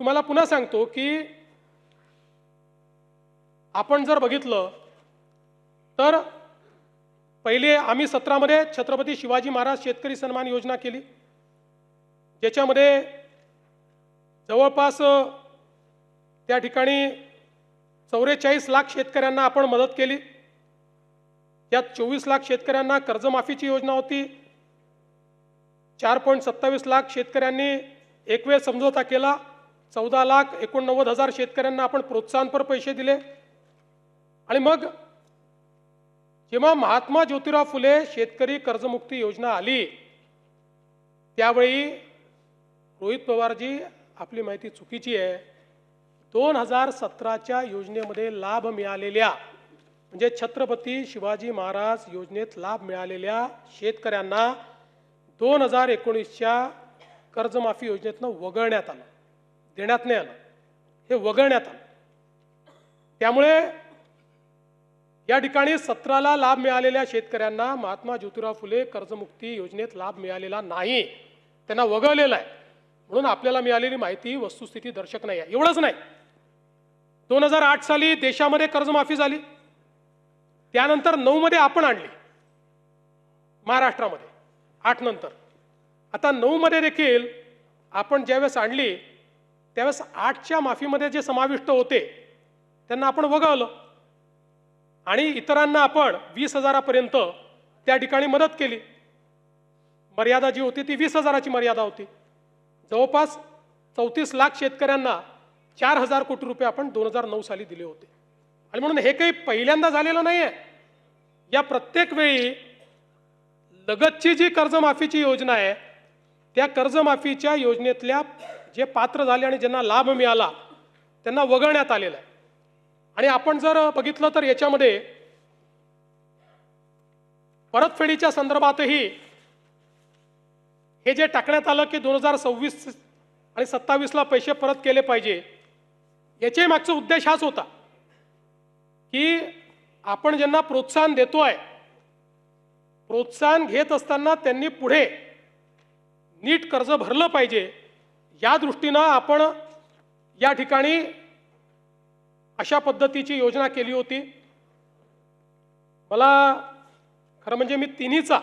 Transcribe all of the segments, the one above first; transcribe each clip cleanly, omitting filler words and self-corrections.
तुम्हाला पुन्हा सांगतो की आपण जर बघितलं तर पहिले आम्ही 17 मध्ये छत्रपती शिवाजी महाराज शेतकरी सन्मान योजना केली, ज्याच्यामध्ये जवळपास त्या ठिकाणी 44 लाख शेतकऱ्यांना आपण मदत केली। यात 24 लाख शेतकऱ्यांना कर्जमाफीची योजना होती। 4.27 लाख शेतकऱ्यांनी एकवेळ समझोता केला। 14,89,000 शेतकऱ्यांना आपण प्रोत्साहनपर पैसे दिले। आणि मग जेव्हा महात्मा ज्योतिराव फुले शेतकरी कर्जमुक्ती योजना आली त्यावेळी रोहित पवारजी आपली माहिती चुकीची आहे। 2017च्या योजनेमध्ये लाभ मिळालेल्या म्हणजे छत्रपती शिवाजी महाराज योजनेत लाभ मिळालेल्या शेतकऱ्यांना 2019च्या कर्जमाफी योजनेतून वगळण्यात आलं, देण्यात नाही आलं, हे वगळण्यात आलं। त्यामुळे या ठिकाणी 17ला लाभ मिळालेल्या शेतकऱ्यांना महात्मा ज्योतिराव फुले कर्जमुक्ती योजनेत लाभ मिळालेला नाही, त्यांना वगळलेला आहे। म्हणून आपल्याला मिळालेली माहिती वस्तुस्थिती दर्शक नाही आहे। एवढंच नाही, 2008 साली देशामध्ये कर्जमाफी झाली, त्यानंतर 9 मध्ये आपण आणली महाराष्ट्रामध्ये, 8 नंतर। आता 9 मध्ये देखील आपण ज्यावेळेस आणली त्यावेळेस 8च्या माफीमध्ये जे समाविष्ट होते त्यांना आपण वगळलं आणि इतरांना आपण 20,000पर्यंत त्या ठिकाणी मदत केली। मर्यादा जी होती ती 20,000ची मर्यादा होती। जवळपास 34 लाख शेतकऱ्यांना 4,000 कोटी रुपये आपण 2009 साली दिले होते। आणि म्हणून हे काही पहिल्यांदा झालेलं नाही आहे। या प्रत्येक वेळी लगतची जी कर्जमाफीची योजना आहे त्या कर्जमाफीच्या योजनेतल्या जे पात्र झाले आणि ज्यांना लाभ मिळाला त्यांना वगळण्यात आलेलं आहे। आणि आपण जर बघितलं तर याच्यामध्ये परतफेडीच्या संदर्भातही हे जे टाकण्यात आलं की 2026 आणि 27ला पैसे परत केले पाहिजे, याच्या मागचा उद्देश हाच होता की आपण ज्यांना प्रोत्साहन देतोय, प्रोत्साहन घेत असताना त्यांनी पुढे नीट कर्ज भरलं पाहिजे, या दृष्टीनं आपण या ठिकाणी अशा पद्धतीची योजना केली होती। मला खरं म्हणजे मी तिन्हीचा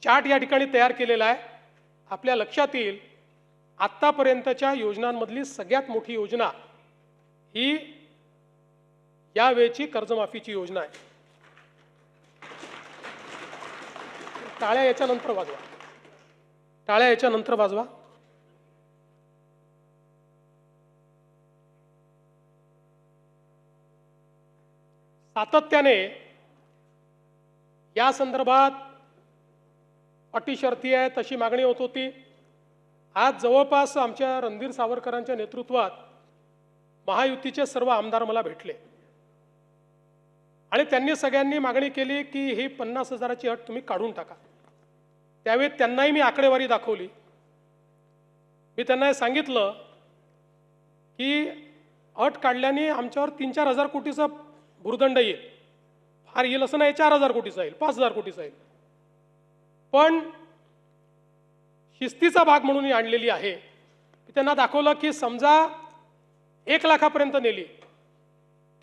चार्ट या ठिकाणी तयार केलेला आहे। आपल्या लक्षात येईल आत्तापर्यंतच्या योजनांमधली सगळ्यात मोठी योजना ही यावेळची कर्जमाफीची योजना आहे। टाळ्या याच्यानंतर वाजवा, टाळ्या याच्यानंतर वाजवा। सातत्याने या संदर्भात अटी शर्ती आहे तशी मागणी होत होती। आज जवळपास आमच्या रणधीर सावरकरांच्या नेतृत्वात महायुतीचे सर्व आमदार मला भेटले आणि त्यांनी सगळ्यांनी मागणी केली की ही 50,000ची अट तुम्ही काढून टाका। त्यावेळी त्यांनाही मी आकडेवारी दाखवली। मी त्यांना हे सांगितलं की अट काढल्याने आमच्यावर 3-4 हजार कोटीचा भुर्दंड येईल, फार येईल असं नाही, 4,000 कोटीचा येईल, 5,000 कोटीचा येईल, पण शिस्तीचा भाग म्हणून आणलेली आहे। त्यांना दाखवलं की समजा 1 लाखापर्यंत नेली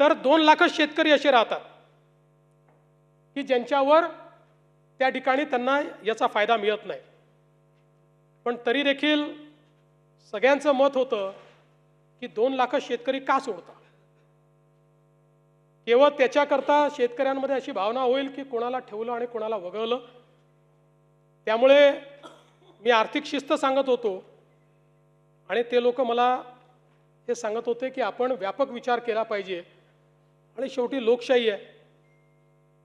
तर 2 लाख शेतकरी असे राहतात की ज्यांच्यावर त्या ठिकाणी त्यांना याचा फायदा मिळत नाही। पण तरी देखील सगळ्यांचं मत होतं की 2 लाख शेतकरी का सोडता, केवळ त्याच्याकरता शेतकऱ्यांमध्ये अशी भावना होईल की कोणाला ठेवलं आणि कोणाला वगळलं। त्यामुळे मी आर्थिक शिस्त सांगत होतो आणि ते लोक मला हे सांगत होते की आपण व्यापक विचार केला पाहिजे आणि शेवटी लोकशाही आहे,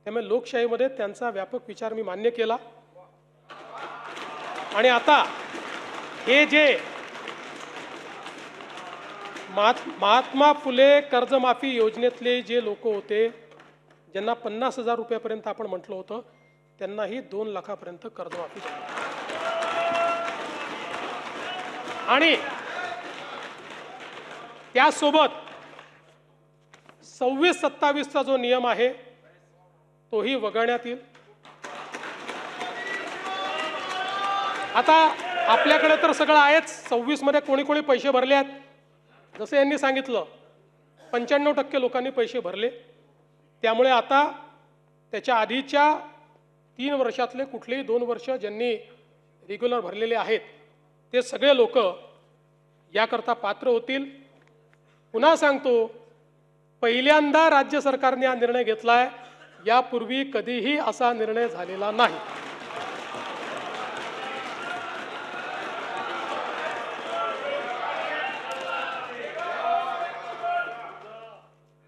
त्यामुळे लोकशाहीमध्ये त्यांचा व्यापक विचार मी मान्य केला। आणि आता हे जे महात्मा फुले कर्जमाफी योजनेतले जे लोक होते ज्यांना 50,000 रुपयापर्यंत आपण म्हटलं होतं त्यांनाही 2 लाखापर्यंत कर्जमाफी झाली। आणि त्यासोबत 26-27चा जो नियम आहे तोही वगळण्यात येईल। आता आपल्याकडे तर सगळं आहेच. 26 मध्ये कोणी कोणी पैसे भरले आहेत, जसं यांनी सांगितलं 95% लोकांनी पैसे भरले. त्यामुळे आता त्याच्या आधीच्या 3 वर्षातले कुठलेही 2 वर्ष ज्यांनी रेग्युलर भरलेले आहेत ते सगळे लोक याकरता पात्र होतील. पुन्हा सांगतो, पहिल्यांदा राज्य सरकारने हा निर्णय घेतलाय, यापूर्वी कधीही असा निर्णय झालेला नाही.